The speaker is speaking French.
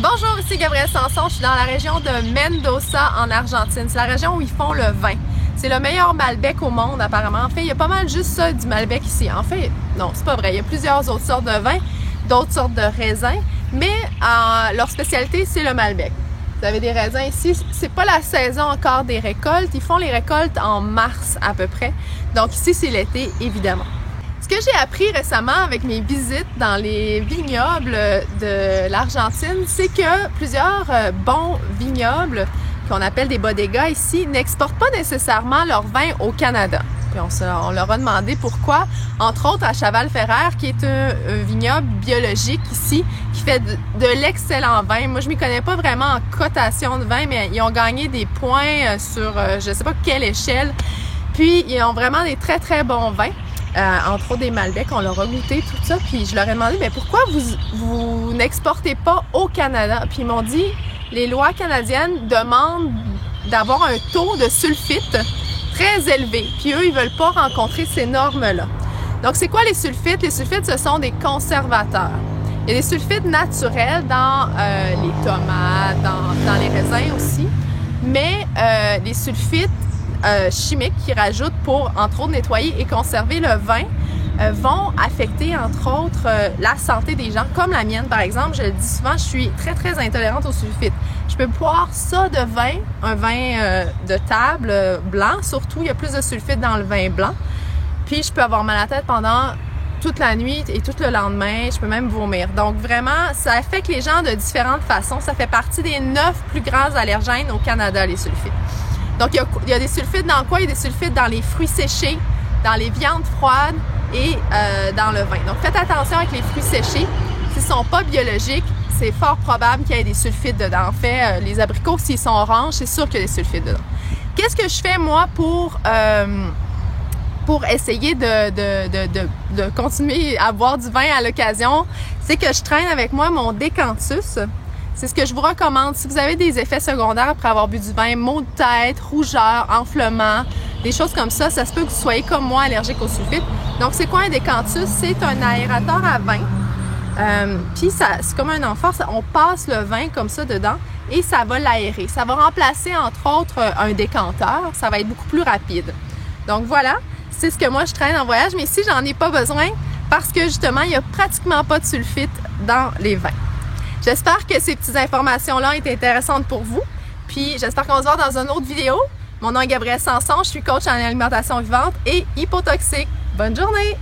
Bonjour, ici Gabrielle Sanson, je suis dans la région de Mendoza en Argentine. C'est la région où ils font le vin. C'est le meilleur Malbec au monde apparemment. En fait, il y a pas mal juste ça du Malbec ici. En fait, non, c'est pas vrai. Il y a plusieurs autres sortes de vins, d'autres sortes de raisins, mais leur spécialité, c'est le Malbec. Vous avez des raisins ici. C'est pas la saison encore des récoltes. Ils font les récoltes en mars à peu près. Donc ici, c'est l'été, évidemment. Ce que j'ai appris récemment avec mes visites dans les vignobles de l'Argentine, c'est que plusieurs bons vignobles, qu'on appelle des bodegas ici, n'exportent pas nécessairement leur vin au Canada. Puis on leur a demandé pourquoi, entre autres à Chaval-Ferrer, qui est un vignoble biologique ici, qui fait de l'excellent vin. Moi, je m'y connais pas vraiment en cotation de vin, mais ils ont gagné des points sur je sais pas quelle échelle. Puis, ils ont vraiment des très, très bons vins. Entre autres des Malbec, on leur a goûté tout ça, puis je leur ai demandé, mais pourquoi vous n'exportez pas au Canada? Puis ils m'ont dit, les lois canadiennes demandent d'avoir un taux de sulfite très élevé, puis eux, ils veulent pas rencontrer ces normes-là. Donc, c'est quoi les sulfites? Les sulfites, ce sont des conservateurs. Il y a des sulfites naturels dans les tomates, dans les raisins aussi, mais les sulfites chimiques qu'ils rajoutent pour, entre autres, nettoyer et conserver le vin vont affecter, entre autres, la santé des gens, comme la mienne, par exemple. Je le dis souvent, je suis très, très intolérante aux sulfites. Je peux boire ça de vin, un vin de table blanc, surtout, il y a plus de sulfites dans le vin blanc. Puis, je peux avoir mal à la tête pendant toute la nuit et tout le lendemain. Je peux même vomir. Donc, vraiment, ça affecte les gens de différentes façons. Ça fait partie des 9 plus grands allergènes au Canada, les sulfites. Donc, il y a des sulfites dans quoi? Il y a des sulfites dans les fruits séchés, dans les viandes froides et dans le vin. Donc, faites attention avec les fruits séchés. S'ils ne sont pas biologiques, c'est fort probable qu'il y ait des sulfites dedans. En fait, les abricots, s'ils sont oranges, c'est sûr qu'il y a des sulfites dedans. Qu'est-ce que je fais, moi, pour essayer de continuer à boire du vin à l'occasion? C'est que je traîne avec moi mon décantus. C'est ce que je vous recommande. Si vous avez des effets secondaires après avoir bu du vin, maux de tête, rougeur, enflement, des choses comme ça, ça se peut que vous soyez comme moi allergique aux sulfites. Donc, c'est quoi un décantus? C'est un aérateur à vin. Puis, c'est comme un amphore. On passe le vin comme ça dedans et ça va l'aérer. Ça va remplacer, entre autres, un décanteur. Ça va être beaucoup plus rapide. Donc, voilà. C'est ce que moi, je traîne en voyage. Mais ici, j'en ai pas besoin parce que, justement, il n'y a pratiquement pas de sulfite dans les vins. J'espère que ces petites informations-là ont été intéressantes pour vous. Puis, j'espère qu'on se voit dans une autre vidéo. Mon nom est Gabrielle Sanson, je suis coach en alimentation vivante et hypotoxique. Bonne journée!